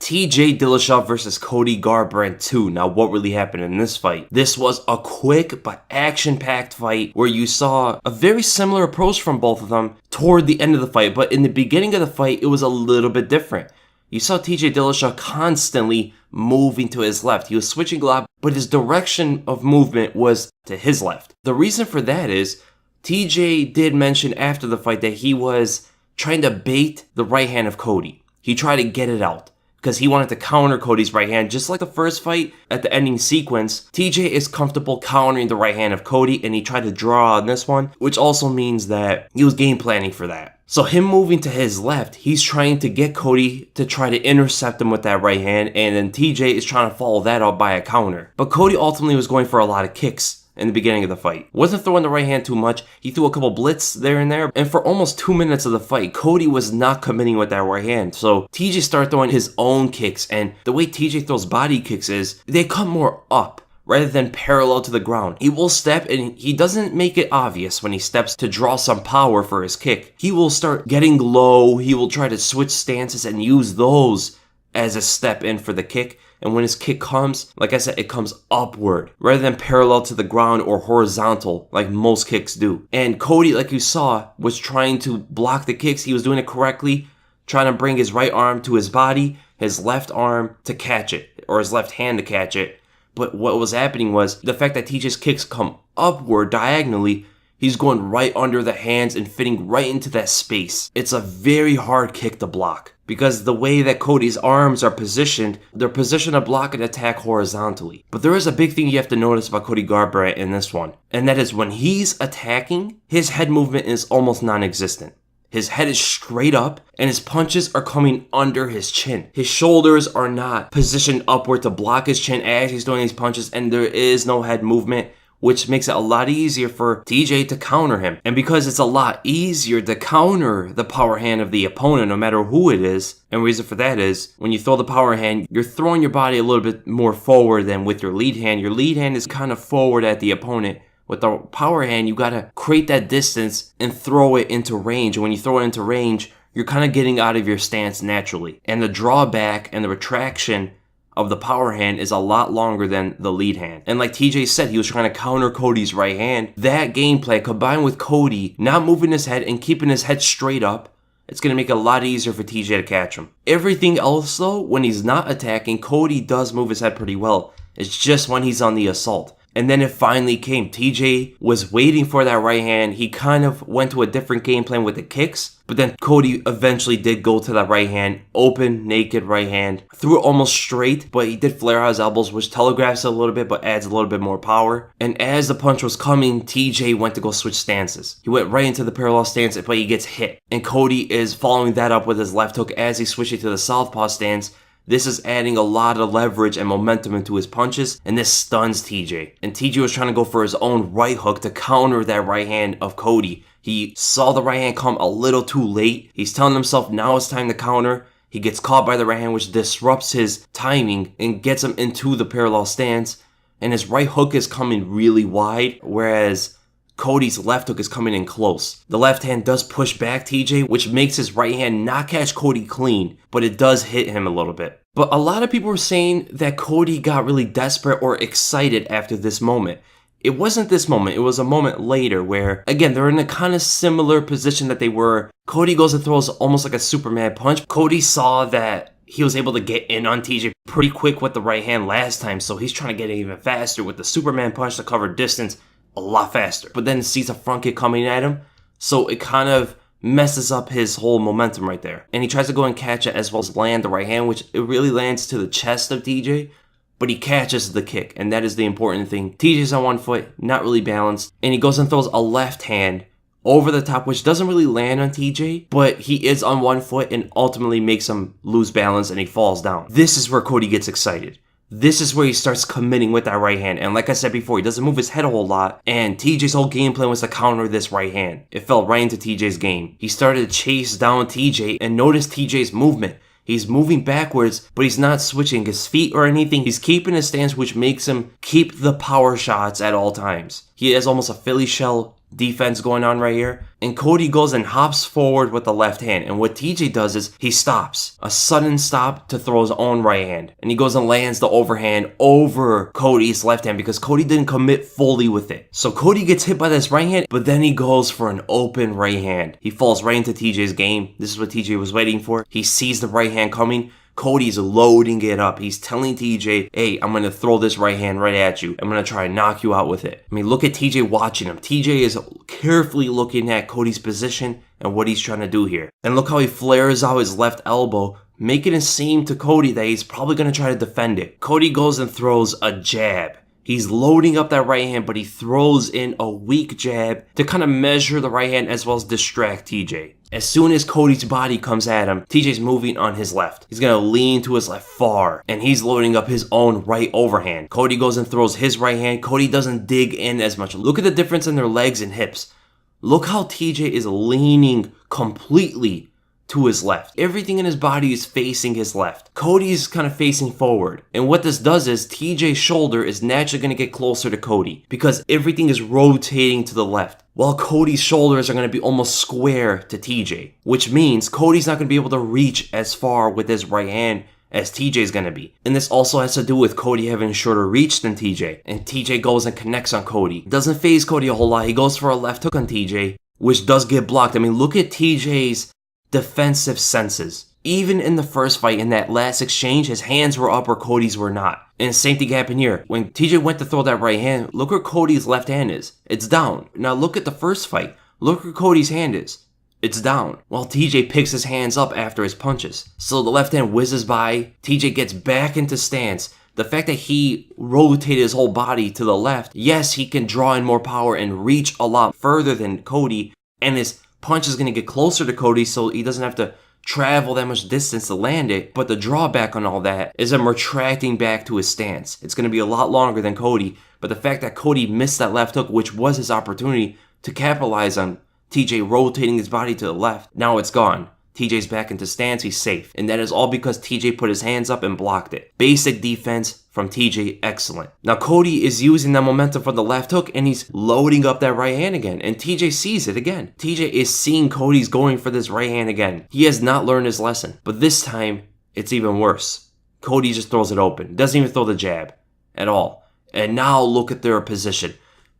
TJ Dillashaw versus Cody Garbrandt 2. Now, what really happened in this fight? This was a quick but action-packed fight where you saw a very similar approach from both of them toward the end of the fight, but in the beginning of the fight, it was a little bit different. You saw TJ Dillashaw constantly moving to his left. He was switching a lot, but his direction of movement was to his left. The reason for that is TJ did mention after the fight that he was trying to bait the right hand of Cody. He tried to get it out because he wanted to counter Cody's right hand. Just like the first fight at the ending sequence, TJ is comfortable countering the right hand of Cody, and he tried to draw on this one, which also means that he was game planning for that. So him moving to his left, he's trying to get Cody to try to intercept him with that right hand, and then TJ is trying to follow that up by a counter. But Cody ultimately was going for a lot of kicks in the beginning of the fight. Wasn't throwing the right hand too much. He threw a couple blitz there and there. And for almost 2 minutes of the fight, Cody was not committing with that right hand. So TJ started throwing his own kicks. And the way TJ throws body kicks is they come more up rather than parallel to the ground. He will step, and he doesn't make it obvious when he steps to draw some power for his kick. He will start getting low. He will try to switch stances and use those as a step in for the kick. And when his kick comes, like I said, it comes upward rather than parallel to the ground or horizontal like most kicks do. And Cody, like you saw, was trying to block the kicks. He was doing it correctly, trying to bring his right arm to his body, his left arm to catch it, or his left hand to catch it. But what was happening was the fact that TJ's kicks come upward diagonally, he's going right under the hands and fitting right into that space. It's a very hard kick to block because the way that Cody's arms are positioned, they're positioned to block and attack horizontally. But there is a big thing you have to notice about Cody Garbrandt in this one, and that is when he's attacking, his head movement is almost non-existent. His head is straight up, and his punches are coming under his chin. His shoulders are not positioned upward to block his chin as he's doing these punches, and there is no head movement, which makes it a lot easier for TJ to counter him. And because it's a lot easier to counter the power hand of the opponent, no matter who it is, and the reason for that is when you throw the power hand, you're throwing your body a little bit more forward than with your lead hand. Your lead hand is kind of forward at the opponent. With the power hand, you gotta create that distance and throw it into range. And when you throw it into range, you're kind of getting out of your stance naturally. And the drawback and the retraction of the power hand is a lot longer than the lead hand. And like TJ said, he was trying to counter Cody's right hand. That gameplay combined with Cody not moving his head and keeping his head straight up, it's going to make it a lot easier for TJ to catch him. Everything else though, when he's not attacking, Cody does move his head pretty well. It's just when he's on the assault. And then it finally came. TJ was waiting for that right hand. He kind of went to a different game plan with the kicks. But then Cody eventually did go to that right hand. Open, naked right hand. Threw it almost straight, but he did flare out his elbows, which telegraphs it a little bit, but adds a little bit more power. And as the punch was coming, TJ went to go switch stances. He went right into the parallel stance, but he gets hit. And Cody is following that up with his left hook as he switches to the southpaw stance. This is adding a lot of leverage and momentum into his punches, and this stuns TJ. And TJ was trying to go for his own right hook to counter that right hand of Cody. He saw the right hand come a little too late. He's telling himself now it's time to counter. He gets caught by the right hand, which disrupts his timing and gets him into the parallel stance. And his right hook is coming really wide, whereas Cody's left hook is coming in close. The left hand does push back TJ, which makes his right hand not catch Cody clean, but it does hit him a little bit. But a lot of people were saying that Cody got really desperate or excited after this moment. It wasn't this moment, it was a moment later where, again, they're in a kind of similar position that they were. Cody goes and throws almost like a Superman punch. Cody saw that he was able to get in on TJ pretty quick with the right hand last time, so he's trying to get it even faster with the Superman punch to cover distance a lot faster. But then sees a front kick coming at him, so it kind of messes up his whole momentum right there. And he tries to go and catch it as well as land the right hand, which it really lands to the chest of TJ, but he catches the kick, and that is the important thing. TJ's on one foot, not really balanced, and he goes and throws a left hand over the top, which doesn't really land on TJ, but he is on one foot and ultimately makes him lose balance and he falls down. This is where Cody gets excited. This is where he starts committing with that right hand. And like I said before, he doesn't move his head a whole lot. And TJ's whole game plan was to counter this right hand. It fell right into TJ's game. He started to chase down TJ and notice TJ's movement. He's moving backwards, but he's not switching his feet or anything. He's keeping his stance, which makes him keep the power shots at all times. He has almost a Philly shell defense going on right here. And Cody goes and hops forward with the left hand. And what TJ does is he stops. A sudden stop to throw his own right hand. And he goes and lands the overhand over Cody's left hand because Cody didn't commit fully with it. So Cody gets hit by this right hand, but then he goes for an open right hand. He falls right into TJ's game. This is what TJ was waiting for. He sees the right hand coming. Cody's loading it up. He's telling TJ, hey, I'm going to throw this right hand right at you. I'm going to try and knock you out with it. I mean, look at TJ watching him. TJ is carefully looking at Cody's position and what he's trying to do here. And look how he flares out his left elbow, making it seem to Cody that he's probably going to try to defend it. Cody goes and throws a jab. He's loading up that right hand, but he throws in a weak jab to kind of measure the right hand as well as distract TJ. As soon as Cody's body comes at him, TJ's moving on his left. He's going to lean to his left far, and he's loading up his own right overhand. Cody goes and throws his right hand. Cody doesn't dig in as much. Look at the difference in their legs and hips. Look how TJ is leaning completely to his left. Everything in his body is facing his left. Cody's kind of facing forward. And what this does is TJ's shoulder is naturally going to get closer to Cody because everything is rotating to the left, while Cody's shoulders are going to be almost square to TJ, which means Cody's not going to be able to reach as far with his right hand as TJ's going to be. And this also has to do with Cody having shorter reach than TJ. And TJ goes and connects on Cody. Doesn't phase Cody a whole lot. He goes for a left hook on TJ, which does get blocked. I mean, look at TJ's defensive senses. Even in the first fight, in that last exchange, his hands were up where Cody's were not. And same thing happened here. When TJ went to throw that right hand, look where Cody's left hand is. It's down. Now look at the first fight. Look where Cody's hand is. It's down. While TJ picks his hands up after his punches. So the left hand whizzes by. TJ gets back into stance. The fact that he rotated his whole body to the left, yes, he can draw in more power and reach a lot further than Cody. And his punch is going to get closer to Cody so he doesn't have to travel that much distance to land it. But the drawback on all that is him retracting back to his stance. It's going to be a lot longer than Cody. But the fact that Cody missed that left hook, which was his opportunity to capitalize on TJ rotating his body to the left, now it's gone. TJ's back into stance, he's safe. And that is all because TJ put his hands up and blocked it. Basic defense from TJ, excellent. Now Cody is using that momentum from the left hook and he's loading up that right hand again. And TJ sees it again. TJ is seeing Cody's going for this right hand again. He has not learned his lesson. But this time, it's even worse. Cody just throws it open. Doesn't even throw the jab at all. And now look at their position.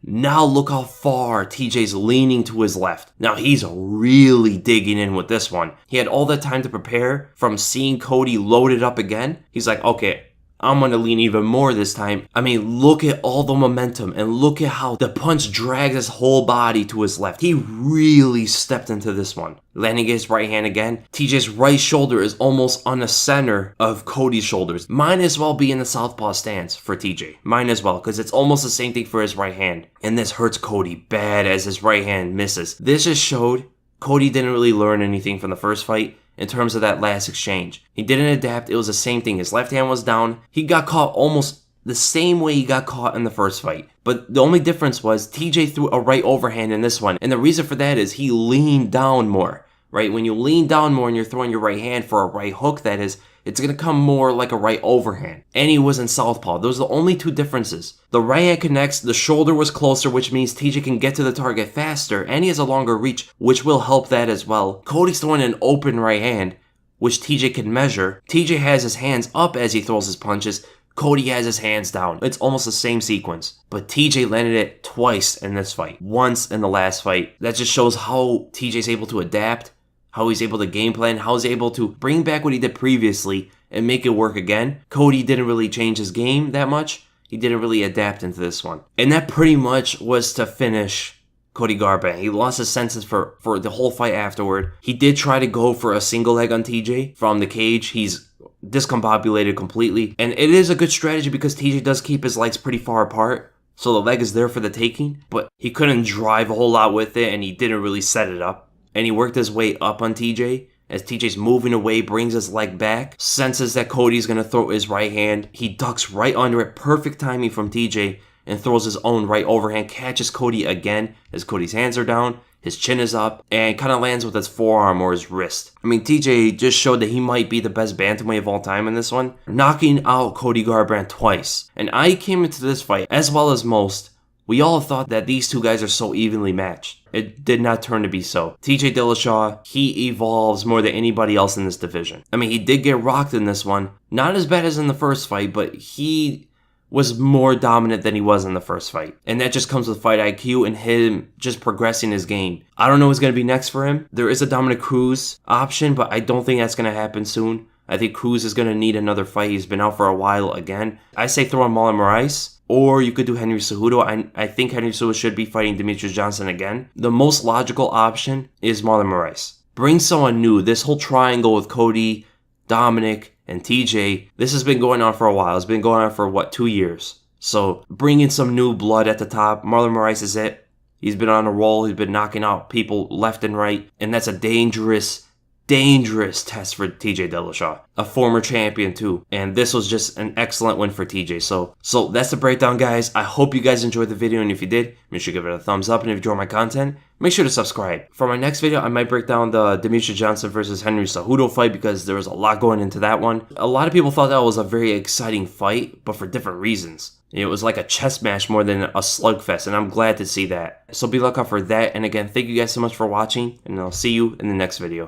Now look how far TJ's leaning to his left. Now he's really digging in with this one. He had all that time to prepare from seeing Cody loaded up again. He's like, okay, I'm going to lean even more this time. I mean, look at all the momentum and look at how the punch drags his whole body to his left. He really stepped into this one. Landing his right hand again. TJ's right shoulder is almost on the center of Cody's shoulders. Might as well be in the southpaw stance for TJ. Might as well, because it's almost the same thing for his right hand. And this hurts Cody bad as his right hand misses. This just showed Cody didn't really learn anything from the first fight. In terms of that last exchange, he didn't adapt. It was the same thing. His left hand was down. He got caught almost the same way he got caught in the first fight. But the only difference was TJ threw a right overhand in this one. And the reason for that is he leaned down more, right? When you lean down more and you're throwing your right hand for a right hook, that is, it's going to come more like a right overhand. And he was in southpaw. Those are the only two differences. The right hand connects, the shoulder was closer, which means TJ can get to the target faster, and he has a longer reach, which will help that as well. Cody's throwing an open right hand, which TJ can measure. TJ has his hands up as he throws his punches. Cody has his hands down. It's almost the same sequence. But TJ landed it twice in this fight. Once in the last fight. That just shows how TJ's able to adapt, how he's able to game plan, how he's able to bring back what he did previously and make it work again. Cody didn't really change his game that much. He didn't really adapt into this one. And that pretty much was to finish Cody Garbrandt. He lost his senses for the whole fight afterward. He did try to go for a single leg on TJ from the cage. He's discombobulated completely. And it is a good strategy because TJ does keep his legs pretty far apart. So the leg is there for the taking. But he couldn't drive a whole lot with it and he didn't really set it up. And he worked his way up on TJ. As TJ's moving away, brings his leg back, senses that Cody's going to throw his right hand. He ducks right under it. Perfect timing from TJ and throws his own right overhand. Catches Cody again as Cody's hands are down. His chin is up and kind of lands with his forearm or his wrist. I mean, TJ just showed that he might be the best bantamweight of all time in this one, knocking out Cody Garbrandt twice. And I came into this fight, as well as most, We all thought that these two guys are so evenly matched. It did not turn to be so. TJ Dillashaw, he evolves more than anybody else in this division. I mean, he did get rocked in this one. Not as bad as in the first fight, but he was more dominant than he was in the first fight. And that just comes with fight IQ and him just progressing his game. I don't know what's going to be next for him. There is a Dominic Cruz option, but I don't think that's going to happen soon. I think Cruz is going to need another fight. He's been out for a while again. I say throw on Marlon Moraes. Or you could do Henry Cejudo. I think Henry Cejudo should be fighting Demetrius Johnson again. The most logical option is Marlon Moraes. Bring someone new. This whole triangle with Cody, Dominic, and TJ, this has been going on for a while. It's been going on for, 2 years? So bring in some new blood at the top. Marlon Moraes is it. He's been on a roll. He's been knocking out people left and right. And that's a dangerous test for TJ Dillashaw, a former champion too. And this was just an excellent win for TJ. So that's the breakdown, guys. I hope you guys enjoyed the video, and if you did, make sure to give it a thumbs up, and if you enjoy my content, make sure to subscribe. For my next video, I might break down the Demetrius Johnson versus Henry Cejudo fight, because there was a lot going into that one. A lot of people thought that was a very exciting fight, but for different reasons. It was like a chess match more than a slugfest, and I'm glad to see that. So be lookout for that. And again, thank you guys so much for watching, and I'll see you in the next video.